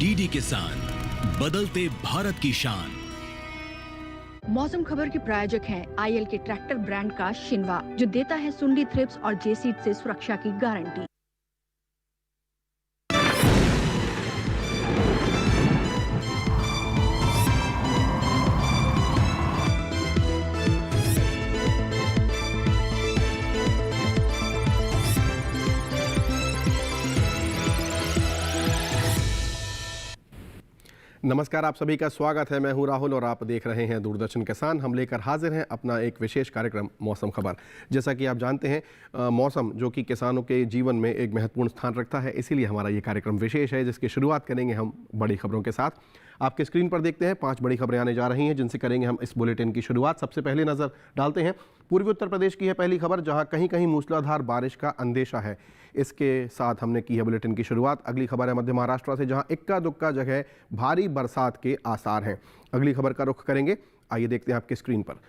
DD किसान, बदलते भारत की शान। मौसम खबर के प्रायोजक हैं आईएल के ट्रैक्टर ब्रांड का शिनवा, जो देता है सुंडी, थ्रिप्स और जेसीड से सुरक्षा की गारंटी। नमस्कार, आप सभी का स्वागत है। मैं हूं राहुल और आप देख रहे हैं दूरदर्शन किसान। हम लेकर हाजिर हैं अपना एक विशेष कार्यक्रम मौसम खबर। जैसा कि आप जानते हैं, मौसम जो कि किसानों के जीवन में एक महत्वपूर्ण स्थान रखता है, इसीलिए हमारा ये कार्यक्रम विशेष है, जिसकी शुरुआत करेंगे हम बड़ी खबरों के साथ। आपके स्क्रीन पर देखते हैं 5 बड़ी खबरें आने जा रही हैं, जिनसे करेंगे हम इस बुलेटिन की शुरुआत। सबसे पहले नजर डालते हैं पूर्वी उत्तर प्रदेश की है पहली खबर, जहां कहीं कहीं मूसलाधार बारिश का अंदेशा है। इसके साथ हमने की है बुलेटिन की शुरुआत। अगली खबर है मध्य महाराष्ट्र से, जहां इक्का दुक्का जगह भारी बरसात के आसार हैं। अगली खबर का रुख करेंगे, आइए देखते हैं आपके स्क्रीन पर।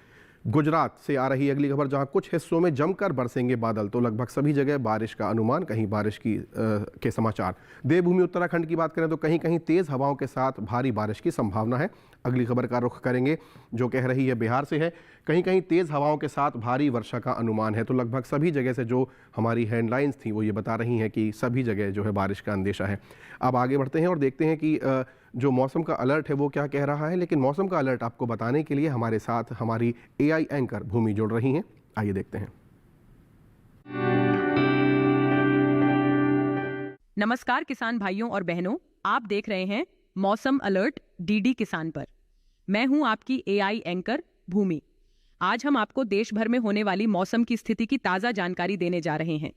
गुजरात से आ रही अगली खबर, जहां कुछ हिस्सों में जमकर बरसेंगे बादल, तो लगभग सभी जगह बारिश का अनुमान, कहीं बारिश के समाचार। देवभूमि उत्तराखंड की बात करें तो कहीं कहीं तेज हवाओं के साथ भारी बारिश की संभावना है। अगली खबर का रुख करेंगे, जो कह रही है बिहार से है, कहीं कहीं तेज हवाओं के साथ भारी वर्षा का अनुमान है। तो लगभग सभी जगह से जो हमारी हेडलाइंस थी वो ये बता रही हैं कि सभी जगह जो है बारिश का अंदेशा है। अब आगे बढ़ते हैं और देखते हैं कि जो मौसम का अलर्ट है वो क्या कह रहा है। लेकिन मौसम का अलर्ट आपको बताने के लिए हमारे साथ हमारी एआई एंकर भूमि जुड़ रही हैं। आइए देखते हैं। नमस्कार किसान भाइयों और बहनों, आप देख रहे हैं मौसम अलर्ट डीडी किसान पर। मैं हूं आपकी एआई एंकर भूमि। आज हम आपको देश भर में होने वाली मौसम की स्थिति की ताजा जानकारी देने जा रहे हैं।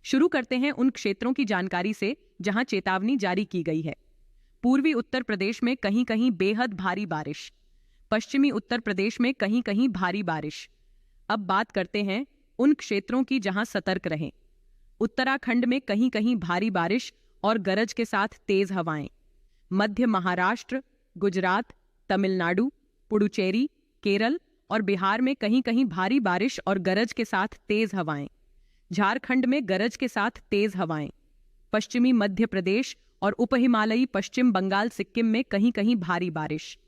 शुरू करते हैं उन क्षेत्रों की जानकारी से जहां चेतावनी जारी की गई है। पूर्वी उत्तर प्रदेश में कहीं कहीं बेहद भारी बारिश, पश्चिमी उत्तर प्रदेश में कहीं कहीं भारी बारिश। अब बात करते हैं उन क्षेत्रों की जहां सतर्क रहें। उत्तराखंड में कहीं कहीं भारी बारिश और गरज के साथ तेज हवाएं। मध्य महाराष्ट्र, गुजरात, तमिलनाडु, पुडुचेरी, केरल और बिहार में कहीं कहीं भारी बारिश और गरज के साथ तेज हवाएं। झारखंड में गरज के साथ तेज हवाएं। पश्चिमी मध्य प्रदेश और उपहिमालयी पश्चिम बंगाल, सिक्किम में कहीं कहीं भारी बारिश।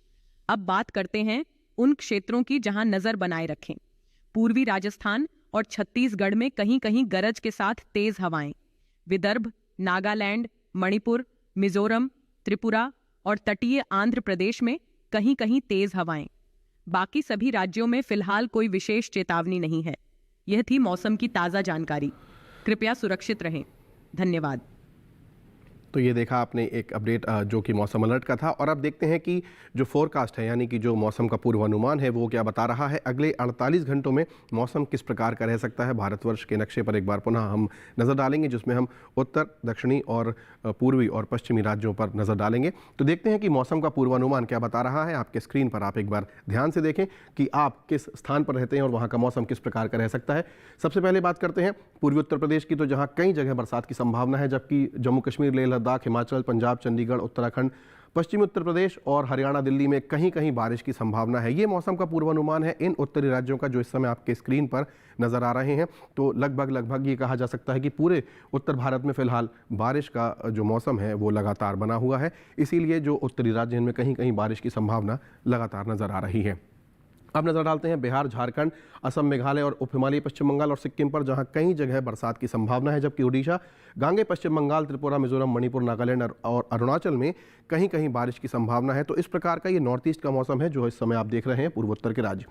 अब बात करते हैं उन क्षेत्रों की जहां नजर बनाए रखें। पूर्वी राजस्थान और छत्तीसगढ़ में कहीं कहीं गरज के साथ तेज हवाएं। विदर्भ, नागालैंड, मणिपुर, मिजोरम, त्रिपुरा और तटीय आंध्र प्रदेश में कहीं कहीं तेज हवाएं। बाकी सभी राज्यों में फिलहाल कोई विशेष चेतावनी नहीं है। यह थी मौसम की ताजा जानकारी। कृपया सुरक्षित रहें। धन्यवाद। तो ये देखा आपने एक अपडेट जो कि मौसम अलर्ट का था। और अब देखते हैं कि जो फोरकास्ट है, यानी कि जो मौसम का पूर्वानुमान है, वो क्या बता रहा है। अगले 48 घंटों में मौसम किस प्रकार का रह सकता है, भारतवर्ष के नक्शे पर एक बार पुनः हम नज़र डालेंगे, जिसमें हम उत्तर, दक्षिणी और पूर्वी और पश्चिमी राज्यों पर नज़र डालेंगे। तो देखते हैं कि मौसम का पूर्वानुमान क्या बता रहा है। आपके स्क्रीन पर आप एक बार ध्यान से देखें कि आप किस स्थान पर रहते हैं और वहाँ का मौसम किस प्रकार का रह सकता है। सबसे पहले बात करते हैं पूर्वी उत्तर प्रदेश की, तो जहाँ कई जगह बरसात की संभावना है, जबकि जम्मू कश्मीर, लेह लद्दाख, हिमाचल, पंजाब, चंडीगढ़, उत्तराखंड, पश्चिमी उत्तर प्रदेश और हरियाणा, दिल्ली में कहीं कहीं बारिश की संभावना है। ये मौसम का पूर्वानुमान है इन उत्तरी राज्यों का, जो इस समय आपके स्क्रीन पर नजर आ रहे हैं। तो लगभग ये कहा जा सकता है कि पूरे उत्तर भारत में फिलहाल बारिश का जो मौसम है वो लगातार बना हुआ है। इसीलिए जो उत्तरी राज्य, इनमें कहीं कहीं बारिश की संभावना लगातार नजर आ रही है। अब नजर डालते हैं बिहार, झारखंड, असम, मेघालय और उपहिमालयी पश्चिम बंगाल और सिक्किम पर, जहां कई जगह बरसात की संभावना है, जबकि उड़ीसा, गांगे पश्चिम बंगाल, त्रिपुरा, मिजोरम, मणिपुर, नागालैंड और अरुणाचल में कहीं कहीं बारिश की संभावना है। तो इस प्रकार का ये नॉर्थ ईस्ट का मौसम है जो इस समय आप देख रहे हैं पूर्वोत्तर के राज्य।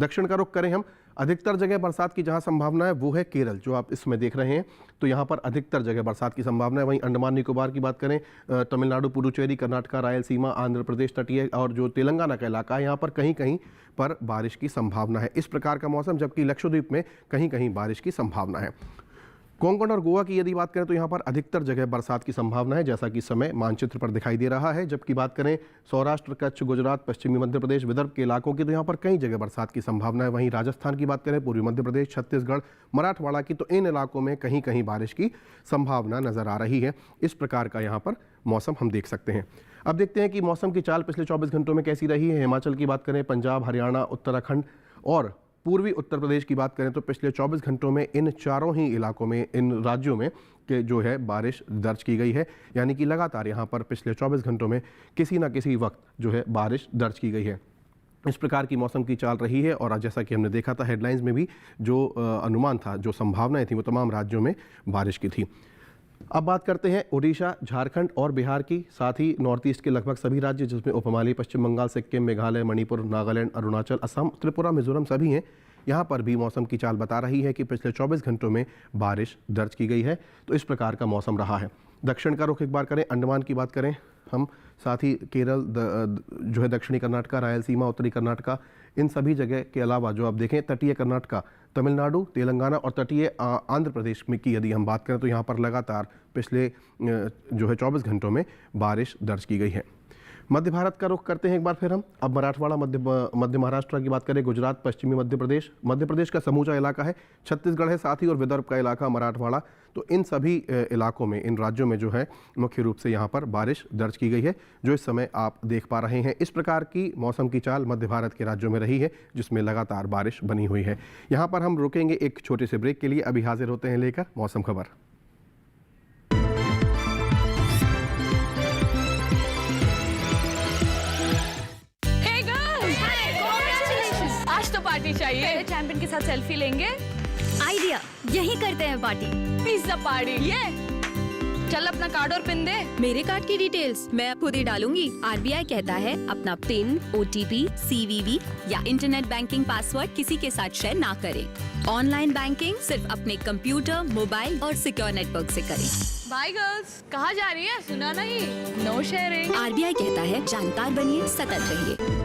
दक्षिण का रुख करें हम, अधिकतर जगह बरसात की जहां संभावना है वो है केरल, जो आप इसमें देख रहे हैं। तो यहां पर अधिकतर जगह बरसात की संभावना है। वहीं अंडमान निकोबार की बात करें, तमिलनाडु, पुडुचेरी, कर्नाटका, रायलसीमा, आंध्र प्रदेश, तटीय और जो तेलंगाना का इलाका है, यहाँ पर कहीं कहीं पर बारिश की संभावना है। इस प्रकार का मौसम, जबकि लक्षद्वीप में कहीं कहीं बारिश की संभावना है। कोंकण और गोवा की यदि बात करें तो यहाँ पर अधिकतर जगह बरसात की संभावना है, जैसा कि इस समय मानचित्र पर दिखाई दे रहा है। जबकि बात करें सौराष्ट्र, कच्छ, गुजरात, पश्चिमी मध्य प्रदेश, विदर्भ के इलाकों की, तो यहाँ पर कई जगह बरसात की संभावना है। वहीं राजस्थान की बात करें, पूर्वी मध्य प्रदेश, छत्तीसगढ़, मराठवाड़ा की, तो इन इलाकों में कहीं कहीं बारिश की संभावना नजर आ रही है। इस प्रकार का यहाँ पर मौसम हम देख सकते हैं। अब देखते हैं कि मौसम की चाल पिछले 24 घंटों में कैसी रही है। हिमाचल की बात करें, पंजाब, हरियाणा, उत्तराखंड और पूर्वी उत्तर प्रदेश की बात करें तो पिछले 24 घंटों में इन चारों ही इलाकों में, इन राज्यों में के जो है बारिश दर्ज की गई है। यानी कि लगातार यहाँ पर पिछले 24 घंटों में किसी न किसी वक्त जो है बारिश दर्ज की गई है। इस प्रकार की मौसम की चाल रही है और जैसा कि हमने देखा था हेडलाइंस में भी, जो अनुमान था, जो संभावनाएं थी, वो तमाम राज्यों में बारिश की थी। अब बात करते हैं उड़ीसा, झारखंड और बिहार की, साथ ही नॉर्थ ईस्ट के लगभग सभी राज्य जिसमें उपमहाली, पश्चिम बंगाल, सिक्किम, मेघालय, मणिपुर, नागालैंड, अरुणाचल, असम, त्रिपुरा, मिजोरम सभी हैं। यहाँ पर भी मौसम की चाल बता रही है कि पिछले 24 घंटों में बारिश दर्ज की गई है। तो इस प्रकार का मौसम रहा है। दक्षिण का रुख एक बार करें, अंडमान की बात करें हम, साथ ही केरल, जो है दक्षिणी कर्नाटका, रायलसीमा, उत्तरी कर्नाटका, इन सभी जगह के अलावा जो आप देखें तटीय कर्नाटका, तमिलनाडु, तेलंगाना और तटीय आंध्र प्रदेश में की यदि हम बात करें तो यहाँ पर लगातार पिछले जो है 24 घंटों में बारिश दर्ज की गई है। मध्य भारत का रुख करते हैं एक बार फिर हम। अब मराठवाड़ा, मध्य महाराष्ट्र की बात करें, गुजरात, पश्चिमी मध्य प्रदेश का समूचा इलाका है, छत्तीसगढ़ है साथ ही, और विदर्भ का इलाका मराठवाड़ा। तो इन सभी इलाकों में, इन राज्यों में जो है मुख्य रूप से यहाँ पर बारिश दर्ज की गई है, जो इस समय आप देख पा रहे हैं। इस प्रकार की मौसम की चाल मध्य भारत के राज्यों में रही है, जिसमें लगातार बारिश बनी हुई है। यहाँ पर हम रुकेंगे एक छोटे से ब्रेक के लिए। अभी हाजिर होते हैं लेकर मौसम खबर। पार्टी चाहिए। पहले चैंपियन के साथ सेल्फी लेंगे। आइडिया, यही करते हैं पार्टी। Pizza party. ये चल अपना कार्ड और पिन दे। मेरे कार्ड की डिटेल्स मैं खुद ही डालूंगी। आरबीआई कहता है अपना पिन, ओटीपी, सीवीवी या इंटरनेट बैंकिंग पासवर्ड किसी के साथ शेयर ना करें। ऑनलाइन बैंकिंग सिर्फ अपने कंप्यूटर, मोबाइल और सिक्योर नेटवर्क से करें। बाय गर्ल्स, कहाँ जा रही है? सुना नहीं, नो शेयरिंग। आरबीआई कहता है जानकार बनिए, सतर्क रहिए।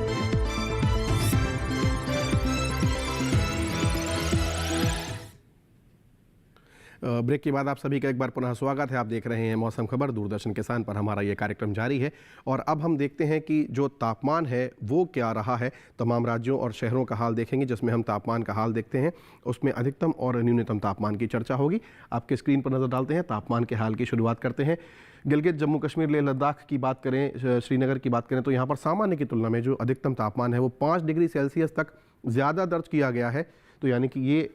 ब्रेक के बाद आप सभी का एक बार पुनः स्वागत है। आप देख रहे हैं मौसम खबर, दूरदर्शन किसान पर हमारा ये कार्यक्रम जारी है। और अब हम देखते हैं कि जो तापमान है वो क्या रहा है। तमाम राज्यों और शहरों का हाल देखेंगे, जिसमें हम तापमान का हाल देखते हैं, उसमें अधिकतम और न्यूनतम तापमान की चर्चा होगी। आपके स्क्रीन पर नज़र डालते हैं, तापमान के हाल की शुरुआत करते हैं। गिलगित, जम्मू कश्मीर, लेह लद्दाख की बात करें, श्रीनगर की बात करें तो यहाँ पर सामान्य की तुलना में जो अधिकतम तापमान है वो 5 डिग्री सेल्सियस तक ज़्यादा दर्ज किया गया है। तो यानी कि ये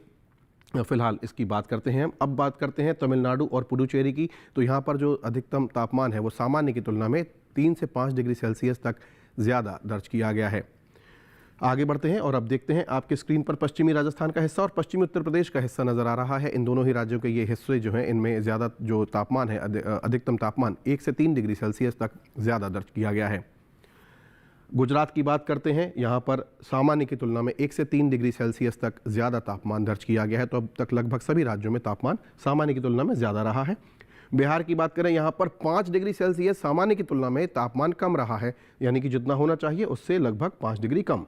फिलहाल इसकी बात करते हैं हम। अब बात करते हैं तमिलनाडु और पुडुचेरी की। तो यहाँ पर जो अधिकतम तापमान है वो सामान्य की तुलना में 3 से 5 डिग्री सेल्सियस तक ज़्यादा दर्ज किया गया है। आगे बढ़ते हैं और अब देखते हैं आपके स्क्रीन पर पश्चिमी राजस्थान का हिस्सा और पश्चिमी उत्तर प्रदेश का हिस्सा नज़र आ रहा है। इन दोनों ही राज्यों के ये हिस्से जो हैं, इनमें ज़्यादा जो तापमान है, अधिकतम तापमान 1 से 3 डिग्री सेल्सियस तक ज़्यादा दर्ज किया गया है। गुजरात की बात करते हैं, यहाँ पर सामान्य की तुलना में 1 से 3 डिग्री सेल्सियस तक ज़्यादा तापमान दर्ज किया गया है। तो अब तक लगभग सभी राज्यों में तापमान सामान्य की तुलना में ज़्यादा रहा है। बिहार की बात करें, यहाँ पर 5 डिग्री सेल्सियस सामान्य की तुलना में तापमान कम रहा है, यानी कि जितना होना चाहिए उससे लगभग 5 डिग्री कम।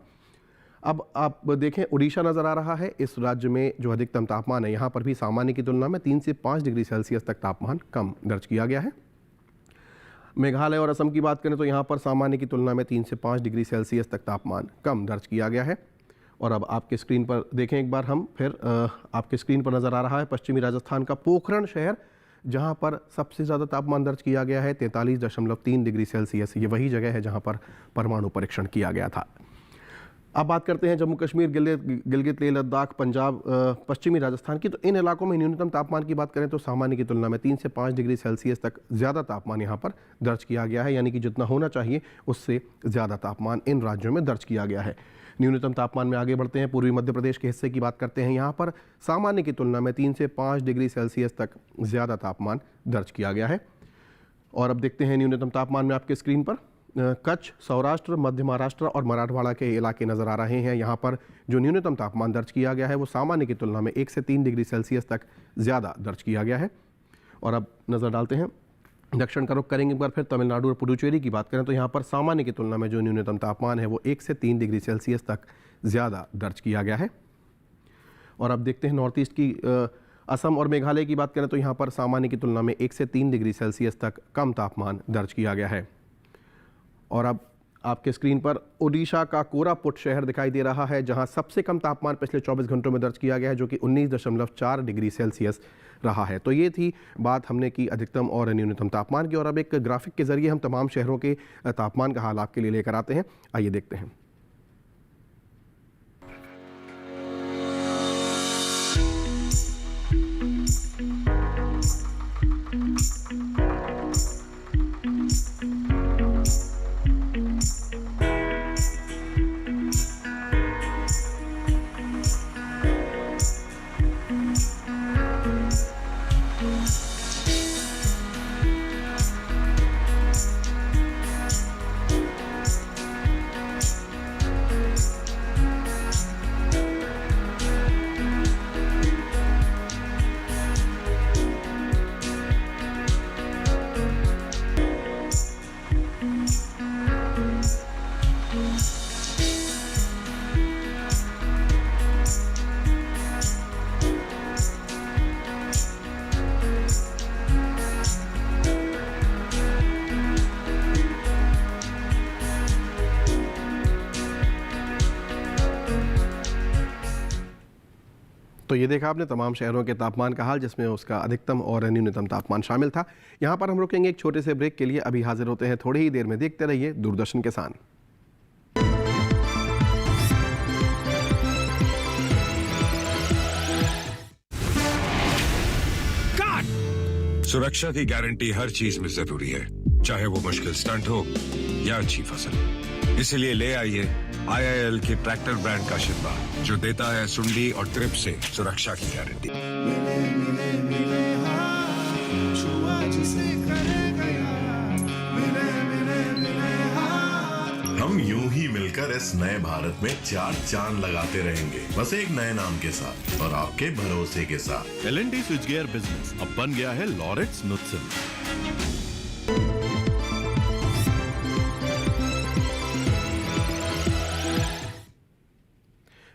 अब आप देखें, उड़ीसा नज़र आ रहा है। इस राज्य में जो अधिकतम तापमान है, यहाँ पर भी सामान्य की तुलना में 3 से 5 डिग्री सेल्सियस तक तापमान कम दर्ज किया गया है। मेघालय और असम की बात करें तो यहाँ पर सामान्य की तुलना में 3 से 5 डिग्री सेल्सियस तक तापमान कम दर्ज किया गया है। और अब आपके स्क्रीन पर देखें एक बार हम फिर, आपके स्क्रीन पर नज़र आ रहा है पश्चिमी राजस्थान का पोखरण शहर, जहाँ पर सबसे ज़्यादा तापमान दर्ज किया गया है 43.3 डिग्री सेल्सियस। ये वही जगह है जहाँ पर परमाणु परीक्षण किया गया था। अब बात करते हैं जम्मू कश्मीर, गिलगित, लेह लद्दाख, पंजाब, पश्चिमी राजस्थान की। तो इन इलाकों में न्यूनतम तापमान की बात करें तो सामान्य की तुलना में 3 से 5 डिग्री सेल्सियस तक ज़्यादा तापमान यहाँ पर दर्ज किया गया है, यानी कि जितना होना चाहिए उससे ज़्यादा तापमान इन राज्यों में दर्ज किया गया है। न्यूनतम तापमान में आगे बढ़ते हैं, पूर्वी मध्य प्रदेश के हिस्से की बात करते हैं। यहाँ पर सामान्य की तुलना में 3 से 5 डिग्री सेल्सियस तक ज़्यादा तापमान दर्ज किया गया है। और अब देखते हैं न्यूनतम तापमान में आपके स्क्रीन पर कच्छ, सौराष्ट्र, मध्य महाराष्ट्र और मराठवाड़ा के इलाके नज़र आ रहे हैं। यहाँ पर जो न्यूनतम तापमान दर्ज किया गया है वो सामान्य की तुलना में 1 से 3 डिग्री सेल्सियस तक ज़्यादा दर्ज किया गया है। और अब नज़र डालते हैं, दक्षिण का रुख करेंगे एक बार फिर, तमिलनाडु और पुडुचेरी की बात करें तो यहाँ पर सामान्य की तुलना में जो न्यूनतम तापमान है वो 1 से 3 डिग्री सेल्सियस तक ज़्यादा दर्ज किया गया है। और अब देखते हैं नॉर्थ ईस्ट की, असम और मेघालय की बात करें तो यहाँ पर सामान्य की तुलना में 1 से 3 डिग्री सेल्सियस तक कम तापमान दर्ज किया गया है। और अब आपके स्क्रीन पर ओडिशा का कोरापुट शहर दिखाई दे रहा है, जहां सबसे कम तापमान पिछले 24 घंटों में दर्ज किया गया है, जो कि 19.4 डिग्री सेल्सियस रहा है। तो ये थी बात हमने की अधिकतम और न्यूनतम तापमान की। और अब एक ग्राफिक के जरिए हम तमाम शहरों के तापमान का हाल आपके लिए लेकर आते हैं। आइए देखते हैं। तो ये देखा आपने तमाम शहरों के तापमान का हाल, जिसमें उसका अधिकतम और न्यूनतम तापमान शामिल था। यहाँ पर हम रुकेंगे एक छोटे से ब्रेक के लिए, अभी हाजिर होते हैं थोड़ी ही देर में। देखते रहिए दूरदर्शन किसान। सुरक्षा की गारंटी हर चीज में जरूरी है, चाहे वो मुश्किल स्टंट हो या अच्छी फसल। इसीलिए ले आइए IIL के ट्रैक्टर ब्रांड का शिनवा, जो देता है सुंडी और ट्रिप से सुरक्षा की गारंटी। हम यूं ही मिलकर इस नए भारत में 4 चांद लगाते रहेंगे, बस एक नए नाम के साथ और आपके भरोसे के साथ। L&T स्विच गियर बिजनेस अब बन गया है लॉरेट्स नुत्सन।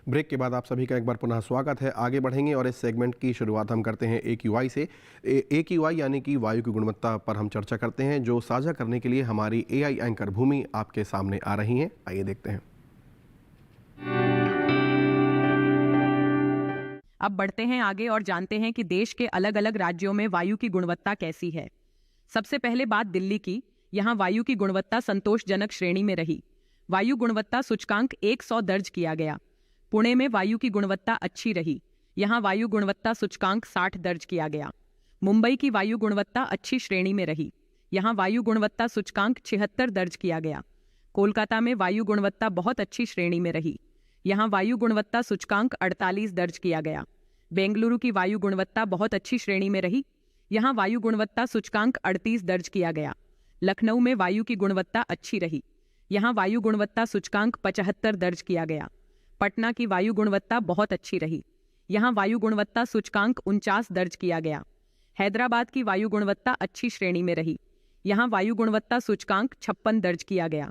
ब्रेक के बाद आप सभी का एक बार पुनः स्वागत है। आगे बढ़ेंगे और इस सेगमेंट की शुरुआत हम करते हैं AQI से। AQI यानी कि वायु की गुणवत्ता पर हम चर्चा करते हैं, जो साझा करने के लिए हमारी AI एंकर भूमि आपके सामने आ रही हैं। आइए देखते हैं। अब बढ़ते हैं आगे और जानते हैं कि देश के अलग अलग राज्यों में वायु की गुणवत्ता कैसी है। सबसे पहले बात दिल्ली की। यहाँ वायु की गुणवत्ता संतोषजनक श्रेणी में रही। वायु गुणवत्ता सूचकांक 100 दर्ज किया गया। पुणे में वायु की गुणवत्ता अच्छी रही। यहाँ वायु गुणवत्ता सूचकांक 60 दर्ज किया गया। मुंबई की वायु गुणवत्ता अच्छी श्रेणी में रही। यहाँ वायु गुणवत्ता सूचकांक 76 दर्ज किया गया। कोलकाता में वायु गुणवत्ता बहुत अच्छी श्रेणी में रही। यहाँ वायु गुणवत्ता सूचकांक 48 दर्ज किया गया। बेंगलुरु की वायु गुणवत्ता बहुत अच्छी श्रेणी में रही। यहाँ वायु गुणवत्ता सूचकांक 38 दर्ज किया गया। लखनऊ में वायु की गुणवत्ता अच्छी रही। यहाँ वायु गुणवत्ता सूचकांक 75 दर्ज किया गया। पटना की वायु गुणवत्ता बहुत अच्छी रही। यहाँ वायु गुणवत्ता सूचकांक 49 दर्ज किया गया। हैदराबाद की वायु गुणवत्ता अच्छी श्रेणी में रही। यहाँ वायु गुणवत्ता सूचकांक 56 दर्ज किया गया।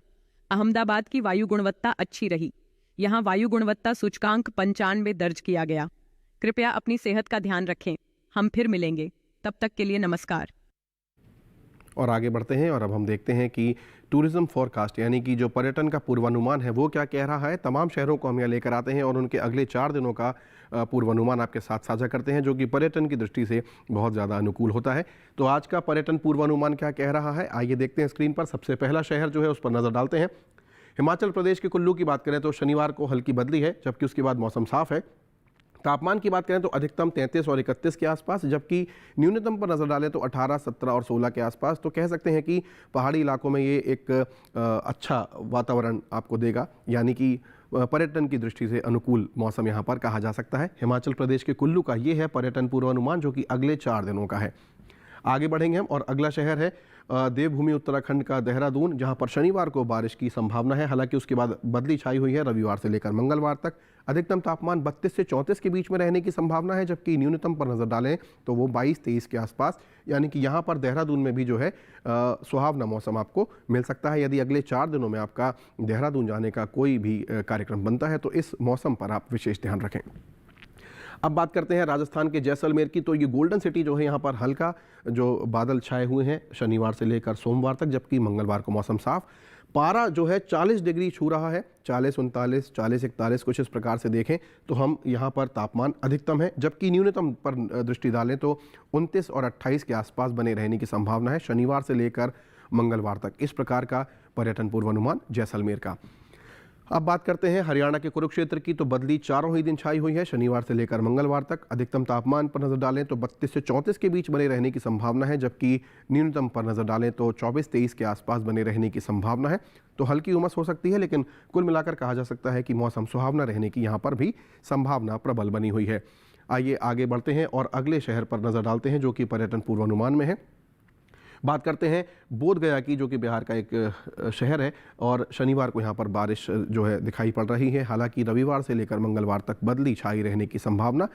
अहमदाबाद की वायु गुणवत्ता अच्छी रही। यहाँ वायु गुणवत्ता सूचकांक 95 दर्ज किया गया। कृपया अपनी सेहत का ध्यान रखें। हम फिर मिलेंगे, तब तक के लिए नमस्कार। और आगे बढ़ते हैं और अब हम देखते हैं कि टूरिज्म फोरकास्ट यानी कि जो पर्यटन का पूर्वानुमान है वो क्या कह रहा है। तमाम शहरों को हम यहाँ लेकर आते हैं और उनके अगले 4 दिनों का पूर्वानुमान आपके साथ साझा करते हैं, जो कि पर्यटन की दृष्टि से बहुत ज़्यादा अनुकूल होता है। तो आज का पर्यटन पूर्वानुमान क्या कह रहा है, आइए देखते हैं स्क्रीन पर। सबसे पहला शहर जो है उस पर नज़र डालते हैं। हिमाचल प्रदेश के कुल्लू की बात करें तो शनिवार को हल्की बदली है, जबकि उसके बाद मौसम साफ है। तापमान की बात करें तो अधिकतम 33 और 31 के आसपास, जबकि न्यूनतम पर नज़र डालें तो 18, 17 और 16 के आसपास। तो कह सकते हैं कि पहाड़ी इलाकों में ये एक अच्छा वातावरण आपको देगा, यानी कि पर्यटन की दृष्टि से अनुकूल मौसम यहाँ पर कहा जा सकता है। हिमाचल प्रदेश के कुल्लू का ये है पर्यटन पूर्वानुमान, जो कि अगले 4 दिनों का है। आगे बढ़ेंगे हम और अगला शहर है देवभूमि उत्तराखंड का देहरादून, जहां पर शनिवार को बारिश की संभावना है। हालांकि उसके बाद बदली छाई हुई है रविवार से लेकर मंगलवार तक। अधिकतम तापमान 32 से 34 के बीच में रहने की संभावना है, जबकि न्यूनतम पर नज़र डालें तो वो 22-23 के आसपास, यानी कि यहाँ पर देहरादून में भी जो है सुहावना मौसम आपको मिल सकता है। यदि अगले 4 दिनों में आपका देहरादून जाने का कोई भी कार्यक्रम बनता है तो इस मौसम पर आप विशेष ध्यान रखें। अब बात करते हैं राजस्थान के जैसलमेर की। तो ये गोल्डन सिटी जो है, यहाँ पर हल्का जो बादल छाए हुए हैं शनिवार से लेकर सोमवार तक, जबकि मंगलवार को मौसम साफ। पारा जो है 40 डिग्री छू रहा है, 40, 39, 40, 41 कुछ इस प्रकार से देखें तो हम यहाँ पर तापमान अधिकतम है, जबकि न्यूनतम पर दृष्टि डालें तो 29 और 28 के आसपास बने रहने की संभावना है शनिवार से लेकर मंगलवार तक। इस प्रकार का पर्यटन पूर्वानुमान जैसलमेर का। अब बात करते हैं हरियाणा के कुरुक्षेत्र की। तो बदली चारों ही दिन छाई हुई है शनिवार से लेकर मंगलवार तक। अधिकतम तापमान पर नज़र डालें तो 32 से 34 के बीच बने रहने की संभावना है, जबकि न्यूनतम पर नज़र डालें तो 24-23 के आसपास बने रहने की संभावना है। तो हल्की उमस हो सकती है, लेकिन कुल मिलाकर कहा जा सकता है कि मौसम सुहावना रहने की यहाँ पर भी संभावना प्रबल बनी हुई है। आइए आगे बढ़ते हैं और अगले शहर पर नज़र डालते हैं, जो कि पर्यटन पूर्वानुमान में है। बात करते हैं बोध गया की, जो कि बिहार का एक शहर है और शनिवार को यहाँ पर बारिश जो है दिखाई पड़ रही है। हालांकि रविवार से लेकर मंगलवार तक बदली छाई रहने की संभावना।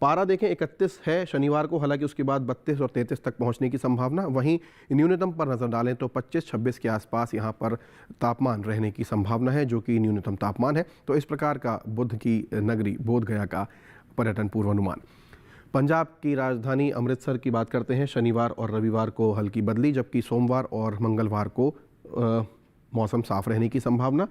पारा देखें 31 है शनिवार को, हालांकि उसके बाद 32 और 33 तक पहुँचने की संभावना। वहीं न्यूनतम पर नज़र डालें तो 25-26 के आसपास यहाँ पर तापमान रहने की संभावना है, जो कि न्यूनतम तापमान है। तो इस प्रकार का बुद्ध की नगरी बोध गया का पर्यटन पूर्वानुमान। पंजाब की राजधानी अमृतसर की बात करते हैं। शनिवार और रविवार को हल्की बदली, जबकि सोमवार और मंगलवार को मौसम साफ रहने की संभावना।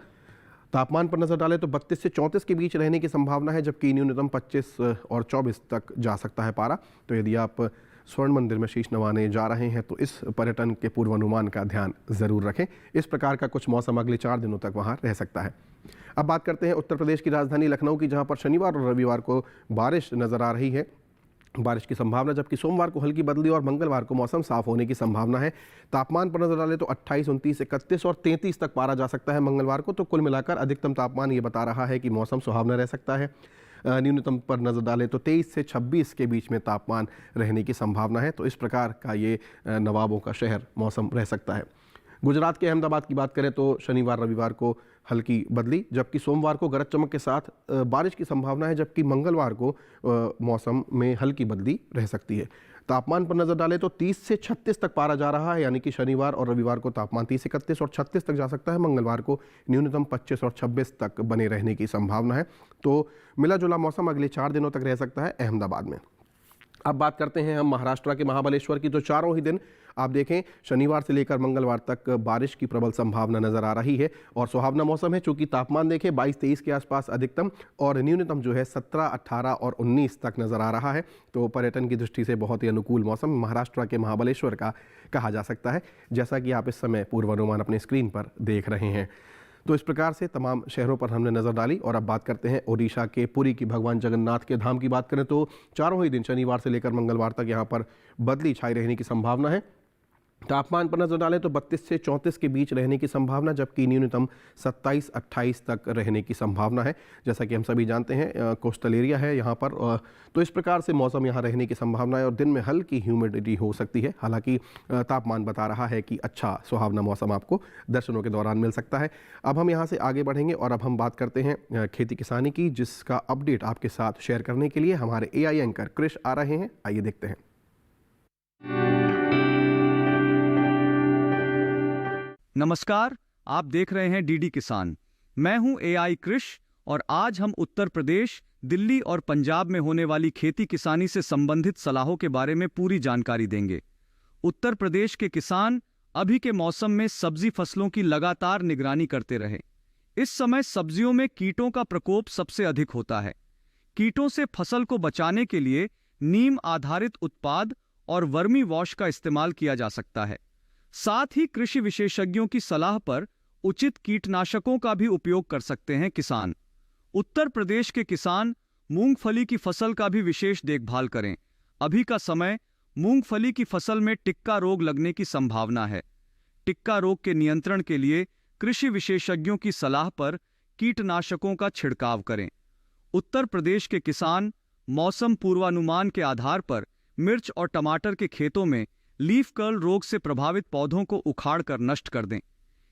तापमान पर नजर डालें तो 32 से 34 के बीच रहने की संभावना है, जबकि न्यूनतम 25 और 24 तक जा सकता है पारा। तो यदि आप स्वर्ण मंदिर में शीश नवाने जा रहे हैं तो इस पर्यटन के पूर्वानुमान का ध्यान जरूर रखें। इस प्रकार का कुछ मौसम अगले 4 दिनों तक वहां रह सकता है। अब बात करते हैं उत्तर प्रदेश की राजधानी लखनऊ की, जहां पर शनिवार और रविवार को बारिश नजर आ रही है, बारिश की संभावना, जबकि सोमवार को हल्की बदली और मंगलवार को मौसम साफ होने की संभावना है। तापमान पर नजर डालें तो 28, 29, 31 और 33 तक पारा जा सकता है मंगलवार को। तो कुल मिलाकर अधिकतम तापमान ये बता रहा है कि मौसम सुहावना रह सकता है। न्यूनतम पर नजर डालें तो 23 से 26 के बीच में तापमान रहने की संभावना है। तो इस प्रकार का ये नवाबों का शहर मौसम रह सकता है। गुजरात के अहमदाबाद की बात करें तो शनिवार रविवार को हल्की बदली, जबकि सोमवार को गरज चमक के साथ बारिश की संभावना है, जबकि मंगलवार को मौसम में हल्की बदली रह सकती है। तापमान पर नजर डालें तो 30 से 36 तक पारा जा रहा है, यानी कि शनिवार और रविवार को तापमान 30, 31 और 36 तक जा सकता है। मंगलवार को न्यूनतम 25 और 26 तक बने रहने की संभावना है। तो मिला जुला मौसम अगले 4 दिनों तक रह सकता है अहमदाबाद में। अब बात करते हैं हम महाराष्ट्र के महाबलेश्वर की। तो चारों ही दिन आप देखें शनिवार से लेकर मंगलवार तक बारिश की प्रबल संभावना नजर आ रही है और सुहावना मौसम है। चूंकि तापमान देखें 22-23 के आसपास अधिकतम और न्यूनतम जो है 17, 18 और 19 तक नजर आ रहा है। तो पर्यटन की दृष्टि से बहुत ही अनुकूल मौसम महाराष्ट्र के महाबलेश्वर का कहा जा सकता है, जैसा कि आप इस समय पूर्वानुमान अपने स्क्रीन पर देख रहे हैं। तो इस प्रकार से तमाम शहरों पर हमने नज़र डाली। और अब बात करते हैं ओडिशा के पुरी की। भगवान जगन्नाथ के धाम की बात करें तो चारों ही दिन शनिवार से लेकर मंगलवार तक यहाँ पर बदली छाई रहने की संभावना है। तापमान पर नजर डालें तो 32 से 34 के बीच रहने की संभावना, जबकि न्यूनतम 27, 28 तक रहने की संभावना है। जैसा कि हम सभी जानते हैं कोस्टल एरिया है यहाँ पर, तो इस प्रकार से मौसम यहाँ रहने की संभावना है और दिन में हल्की ह्यूमिडिटी हो सकती है। हालांकि तापमान बता रहा है कि अच्छा सुहावना मौसम आपको दर्शनों के दौरान मिल सकता है। अब हम यहाँ से आगे बढ़ेंगे और अब हम बात करते हैं खेती किसानी की, जिसका अपडेट आपके साथ शेयर करने के लिए हमारे AI एंकर कृष आ रहे हैं। आइए देखते हैं। नमस्कार, आप देख रहे हैं डीडी किसान। मैं हूं AI कृष और आज हम उत्तर प्रदेश, दिल्ली और पंजाब में होने वाली खेती किसानी से संबंधित सलाहों के बारे में पूरी जानकारी देंगे। उत्तर प्रदेश के किसान अभी के मौसम में सब्जी फसलों की लगातार निगरानी करते रहे। इस समय सब्जियों में कीटों का प्रकोप सबसे अधिक होता है। कीटों से फसल को बचाने के लिए नीम आधारित उत्पाद और वर्मी वॉश का इस्तेमाल किया जा सकता है। साथ ही कृषि विशेषज्ञों की सलाह पर उचित कीटनाशकों का भी उपयोग कर सकते हैं किसान। उत्तर प्रदेश के किसान मूंगफली की फसल का भी विशेष देखभाल करें। अभी का समय मूंगफली की फसल में टिक्का रोग लगने की संभावना है। टिक्का रोग के नियंत्रण के लिए कृषि विशेषज्ञों की सलाह पर कीटनाशकों का छिड़काव करें। उत्तर प्रदेश के किसान मौसम पूर्वानुमान के आधार पर मिर्च और टमाटर के खेतों में लीफ कर्ल रोग से प्रभावित पौधों को उखाड़कर नष्ट कर दें।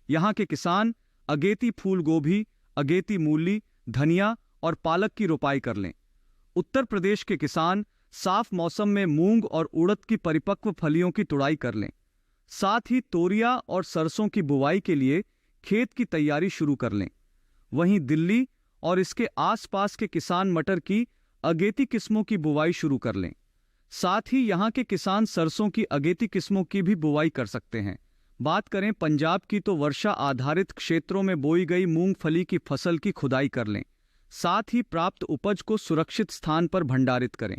यहाँ के किसान अगेती फूल गोभी, अगेती मूली, धनिया और पालक की रोपाई कर लें। उत्तर प्रदेश के किसान साफ मौसम में मूंग और उड़द की परिपक्व फलियों की तुड़ाई कर लें। साथ ही तोरिया और सरसों की बुवाई के लिए खेत की तैयारी शुरू कर लें। वहीं दिल्ली और इसके आसपास के किसान मटर की अगेती किस्मों की बुवाई शुरू कर लें। साथ ही यहाँ के किसान सरसों की अगेती किस्मों की भी बुवाई कर सकते हैं। बात करें पंजाब की तो वर्षा आधारित क्षेत्रों में बोई गई मूंगफली की फसल की खुदाई कर लें। साथ ही प्राप्त उपज को सुरक्षित स्थान पर भंडारित करें।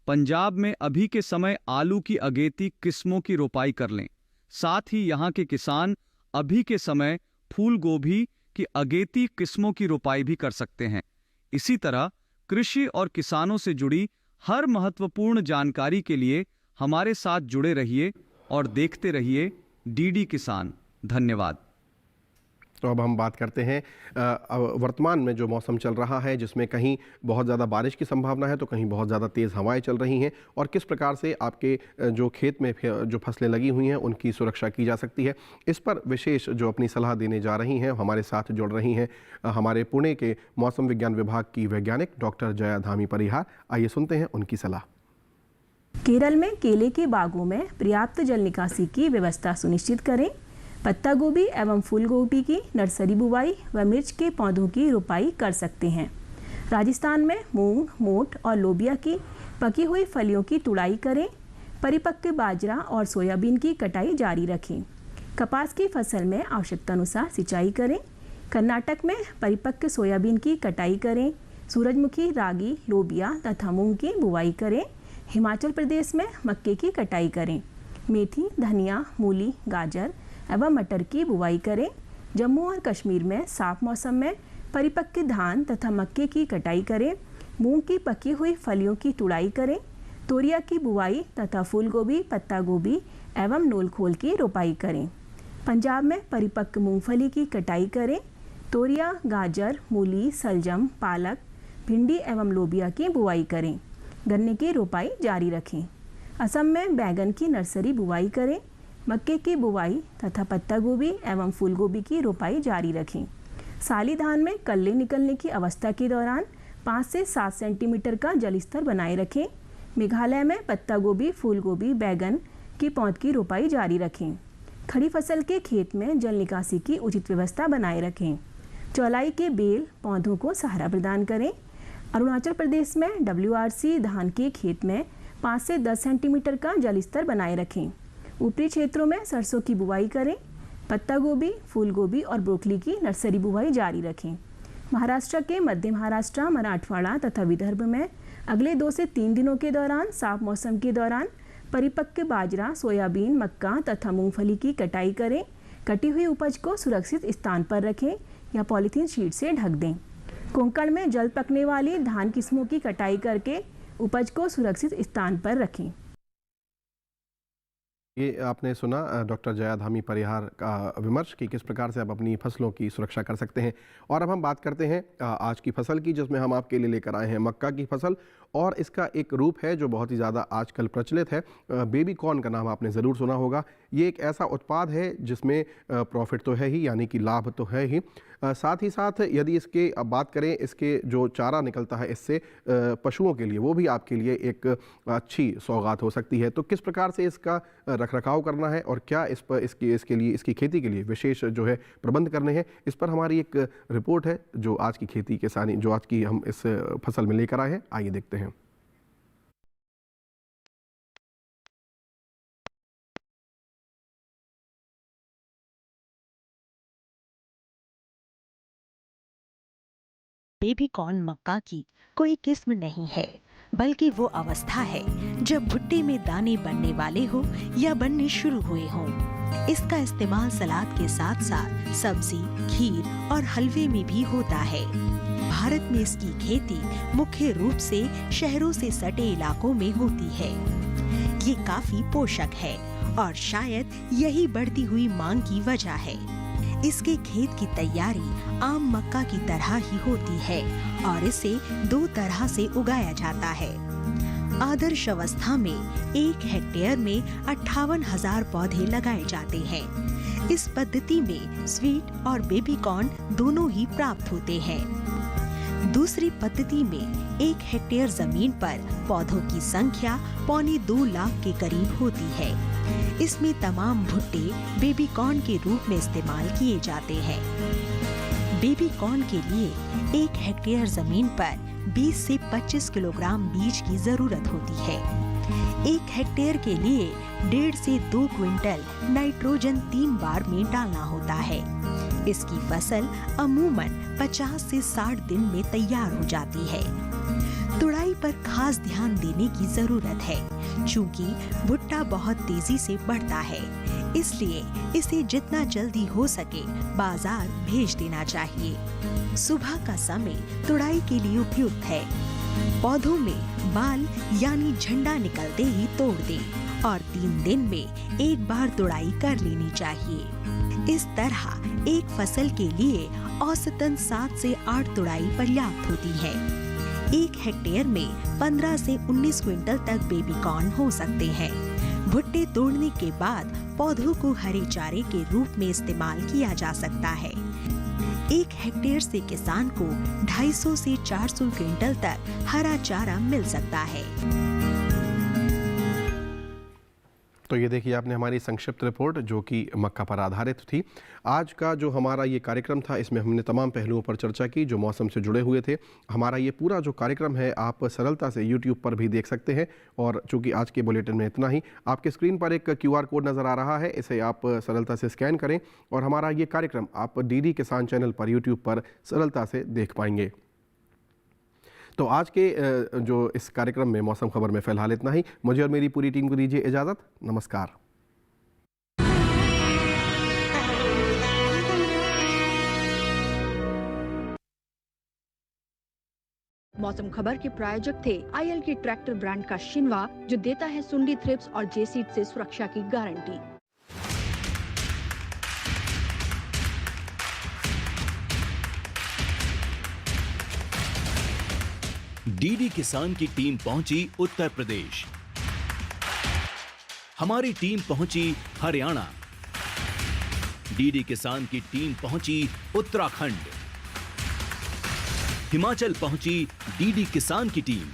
पंजाब में अभी के समय आलू की अगेती किस्मों की रोपाई कर लें। साथ ही यहाँ के किसान अभी के समय फूल गोभी की अगेती किस्मों की रोपाई भी कर सकते हैं। इसी तरह कृषि और किसानों से जुड़ी हर महत्वपूर्ण जानकारी के लिए हमारे साथ जुड़े रहिए और देखते रहिए डीडी किसान। धन्यवाद। तो अब हम बात करते हैं वर्तमान में जो मौसम चल रहा है, जिसमें कहीं बहुत ज़्यादा बारिश की संभावना है तो कहीं बहुत ज़्यादा तेज़ हवाएं चल रही हैं, और किस प्रकार से आपके जो खेत में जो फसलें लगी हुई हैं उनकी सुरक्षा की जा सकती है। इस पर विशेष जो अपनी सलाह देने जा रही हैं, हमारे साथ जुड़ रही हैं हमारे पुणे के मौसम विज्ञान विभाग की वैज्ञानिक डॉक्टर जया धामी परिहार। आइए सुनते हैं उनकी सलाह। केरल में केले के बागों में पर्याप्त जल निकासी की व्यवस्था सुनिश्चित करें। पत्ता गोभी एवं फूल गोभी की नर्सरी बुवाई व मिर्च के पौधों की रोपाई कर सकते हैं। राजस्थान में मूंग, मोठ और लोबिया की पकी हुई फलियों की तुड़ाई करें। परिपक्व बाजरा और सोयाबीन की कटाई जारी रखें। कपास की फसल में आवश्यकतानुसार सिंचाई करें। कर्नाटक में परिपक्व सोयाबीन की कटाई करें। सूरजमुखी, रागी, लोबिया तथा मूंग की बुवाई करें। हिमाचल प्रदेश में मक्के की कटाई करें। मेथी, धनिया, मूली, गाजर एवं मटर की बुवाई करें। जम्मू और कश्मीर में साफ मौसम में परिपक्व धान तथा मक्के की कटाई करें। मूंग की पकी हुई फलियों की तुड़ाई करें। तोरिया की बुवाई तथा फूल गोभी, पत्ता गोभी एवं नूलखोल की रोपाई करें। पंजाब में परिपक्व मूंगफली की कटाई करें। तोरिया, गाजर, मूली, सलजम, पालक, भिंडी एवं लोबिया की बुवाई करें। गन्ने की रोपाई जारी रखें। असम में बैगन की नर्सरी बुवाई करें। मक्के की बुवाई तथा पत्ता गोभी एवं फूल गोभी की रोपाई जारी रखें। साली धान में कल्ले निकलने की अवस्था के दौरान 5 से 7 सेंटीमीटर का जल स्तर बनाए रखें। मेघालय में पत्ता गोभी, फूल गोभी, बैगन की पौध की रोपाई जारी रखें। खड़ी फसल के खेत में जल निकासी की उचित व्यवस्था बनाए रखें। चौलाई के बेल पौधों को सहारा प्रदान करें। अरुणाचल प्रदेश में WRC धान के खेत में 5 से 10 सेंटीमीटर का जल स्तर बनाए रखें। ऊपरी क्षेत्रों में सरसों की बुवाई करें। पत्ता गोभी, फूल गोभी और ब्रोकली की नर्सरी बुवाई जारी रखें। महाराष्ट्र के मध्य महाराष्ट्र, मराठवाड़ा तथा विदर्भ में अगले 2 से 3 दिनों के दौरान साफ मौसम के दौरान परिपक्व बाजरा, सोयाबीन, मक्का तथा मूंगफली की कटाई करें। कटी हुई उपज को सुरक्षित स्थान पर रखें या पॉलीथीन शीट से ढक दें। कोंकण में जल्द पकने वाली धान किस्मों की कटाई करके उपज को सुरक्षित स्थान पर रखें। ये आपने सुना डॉक्टर जया धामी परिहार का विमर्श कि किस प्रकार से आप अपनी फसलों की सुरक्षा कर सकते हैं। और अब हम बात करते हैं आज की फसल की, जिसमें हम आपके लिए लेकर आए हैं मक्का की फसल। और इसका एक रूप है जो बहुत ही ज़्यादा आजकल प्रचलित है। बेबी कॉर्न का नाम आपने ज़रूर सुना होगा। ये एक ऐसा उत्पाद है जिसमें प्रॉफिट तो है ही, यानी कि लाभ तो है ही। साथ ही साथ यदि इसके अब बात करें, इसके जो चारा निकलता है इससे पशुओं के लिए, वो भी आपके लिए एक अच्छी सौगात हो सकती है। तो किस प्रकार से इसका रखरखाव करना है और क्या इस पर इसकी खेती के लिए विशेष जो है प्रबंध करने हैं, इस पर हमारी एक रिपोर्ट है जो आज की खेती किसानी जो आज की हम इस फसल में लेकर आए हैं। आइए देखते हैं। बेबी कॉर्न मक्का की कोई किस्म नहीं है, बल्कि वो अवस्था है जब भुट्टे में दाने बनने वाले हो या बनने शुरू हुए हों। इसका इस्तेमाल सलाद के साथ साथ सब्जी, खीर और हलवे में भी होता है। भारत में इसकी खेती मुख्य रूप से शहरों से सटे इलाकों में होती है। ये काफी पोषक है और शायद यही बढ़ती हुई मांग की वजह है। इसके खेत की तैयारी आम मक्का की तरह ही होती है और इसे 2 तरह से उगाया जाता है। आदर्श अवस्था में 1 हेक्टेयर में 58,000 पौधे लगाए जाते हैं। इस पद्धति में स्वीट और बेबी कॉर्न दोनों ही प्राप्त होते हैं। दूसरी पद्धति में 1 हेक्टेयर जमीन पर पौधों की संख्या 1.25 लाख के करीब होती है। इसमें तमाम भुट्टे बेबी कॉर्न के रूप में इस्तेमाल किए जाते हैं। बेबी कॉर्न के लिए 1 हेक्टेयर जमीन पर 20 से 25 किलोग्राम बीज की जरूरत होती है। 1 हेक्टेयर के लिए 1.5 से 2 क्विंटल नाइट्रोजन 3 बार में डालना होता है। इसकी फसल अमूमन 50 से 60 दिन में तैयार हो जाती है। तुड़ाई पर खास ध्यान देने की जरूरत है, क्योंकि भुट्टा बहुत तेजी से बढ़ता है, इसलिए इसे जितना जल्दी हो सके बाजार भेज देना चाहिए। सुबह का समय तुड़ाई के लिए उपयुक्त है। पौधों में बाल यानी झंडा निकलते ही तोड़ दें और 3 दिन में 1 बार तुड़ाई कर लेनी चाहिए। इस तरह एक फसल के लिए औसतन 7 से 8 तुड़ाई पर्याप्त होती है। 1 हेक्टेयर में 15 से 19 क्विंटल तक बेबी कॉर्न हो सकते हैं। भुट्टे तोड़ने के बाद पौधों को हरे चारे के रूप में इस्तेमाल किया जा सकता है। 1 हेक्टेयर से किसान को 250 से 400 क्विंटल तक हरा चारा मिल सकता है। तो ये देखिए आपने हमारी संक्षिप्त रिपोर्ट जो कि मक्का पर आधारित थी। आज का जो हमारा ये कार्यक्रम था इसमें हमने तमाम पहलुओं पर चर्चा की जो मौसम से जुड़े हुए थे। हमारा ये पूरा जो कार्यक्रम है आप सरलता से YouTube पर भी देख सकते हैं और चूँकि आज के बुलेटिन में इतना ही, आपके स्क्रीन पर एक QR कोड नज़र आ रहा है, इसे आप सरलता से स्कैन करें और हमारा ये कार्यक्रम आप DD किसान चैनल पर YouTube पर सरलता से देख पाएंगे। तो आज के जो इस कार्यक्रम में मौसम खबर में फ़िलहाल इतना ही। मुझे और मेरी पूरी टीम को दीजिए इजाज़त। नमस्कार। मौसम खबर के प्रायोजक थे IL के ट्रैक्टर ब्रांड का शिनवा, जो देता है सुंडी थ्रिप्स और जेसीड से सुरक्षा की गारंटी। डीडी किसान की टीम पहुंची उत्तर प्रदेश, हमारी टीम पहुंची हरियाणा, डीडी किसान की टीम पहुंची उत्तराखंड, हिमाचल पहुंची डीडी किसान की टीम,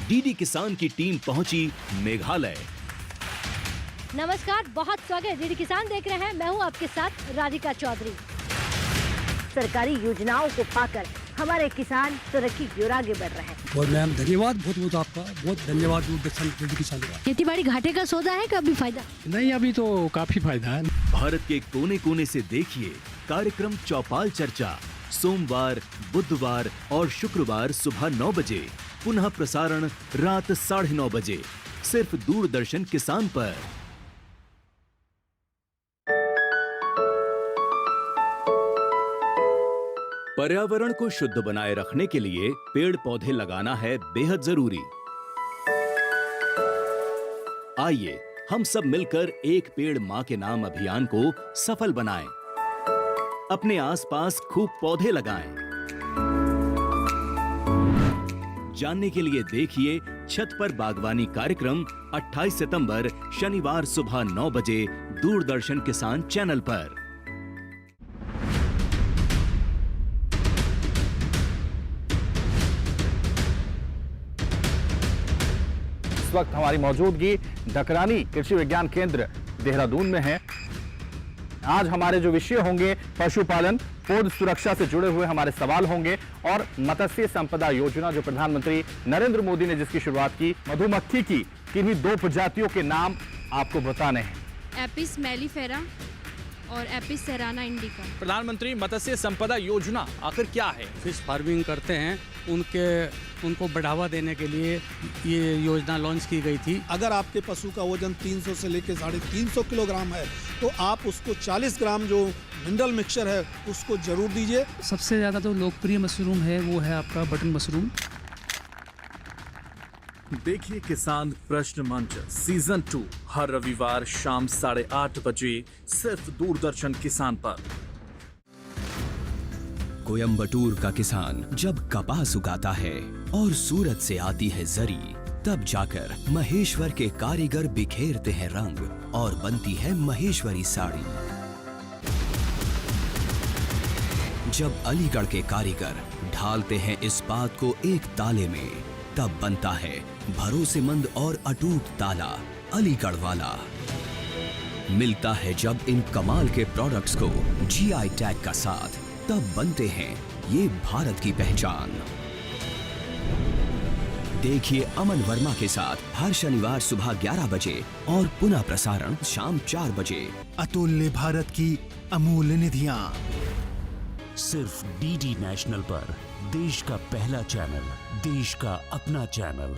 डीडी किसान की टीम पहुंची मेघालय। नमस्कार, बहुत स्वागत है। डीडी किसान देख रहे हैं, मैं हूं आपके साथ राधिका चौधरी। सरकारी योजनाओं को पाकर हमारे किसान तरक्की की ओर आगे बढ़ रहे हैं। और मैम धन्यवाद, बहुत बहुत आपका बहुत धन्यवाद डीडी किसान का। खेती बाड़ी घाटे का सौदा है, कभी फायदा नहीं, अभी तो काफी फायदा है। भारत के कोने कोने से देखिए कार्यक्रम चौपाल चर्चा, सोमवार, बुधवार और शुक्रवार सुबह 9 बजे, पुनः प्रसारण रात 9:30 बजे, सिर्फ दूरदर्शन किसान पर। पर्यावरण को शुद्ध बनाए रखने के लिए पेड़ पौधे लगाना है बेहद जरूरी। आइए हम सब मिलकर एक पेड़ मां के नाम अभियान को सफल बनाएं। अपने आसपास खूब पौधे लगाएं। जानने के लिए देखिए छत पर बागवानी कार्यक्रम 28 सितंबर शनिवार सुबह 9 बजे दूरदर्शन किसान चैनल पर। इस वक्त हमारी मौजूदगी डकरानी कृषि विज्ञान केंद्र देहरादून में है। आज हमारे जो विषय होंगे पशुपालन, पौध सुरक्षा से जुड़े हुए हमारे सवाल होंगे और मत्स्य संपदा योजना जो प्रधानमंत्री नरेंद्र मोदी ने जिसकी शुरुआत की, मधुमक्खी की किन्हीं 2 प्रजातियों के नाम आपको बताने हैं। एपिस मेलिफेरा और एपिस सेराना इंडिका। प्रधानमंत्री मत्स्य संपदा योजना आखिर क्या है? फिश फार्मिंग करते हैं उनको बढ़ावा देने के लिए ये योजना लॉन्च की गई थी। अगर आपके पशु का वजन 300 से लेकर 350 किलोग्राम है तो आप उसको 40 ग्राम जो मिनरल मिक्सचर है उसको जरूर दीजिए। सबसे ज़्यादा तो लोकप्रिय मशरूम है वो है आपका बटन मशरूम। देखिए किसान प्रश्न मंच सीजन 2 हर रविवार शाम 8:30 बजे सिर्फ दूरदर्शन किसान पर। कोयम्बटूर का किसान जब कपास उगाता है और सूरत से आती है जरी, तब जाकर महेश्वर के कारीगर बिखेरते हैं रंग और बनती है महेश्वरी साड़ी। जब अलीगढ़ के कारीगर ढालते हैं इस्पात को एक ताले में, तब बनता है भरोसेमंद और अटूट ताला अलीगढ़ वाला। मिलता है जब इन कमाल के प्रोडक्ट्स को GI टैग का साथ, तब बनते हैं ये भारत की पहचान। देखिए अमन वर्मा के साथ हर शनिवार सुबह 11 बजे और पुनः प्रसारण शाम 4 बजे। अतुल्य भारत की अमूल्य निधियां सिर्फ DD नेशनल पर, देश का पहला चैनल, देश का अपना चैनल।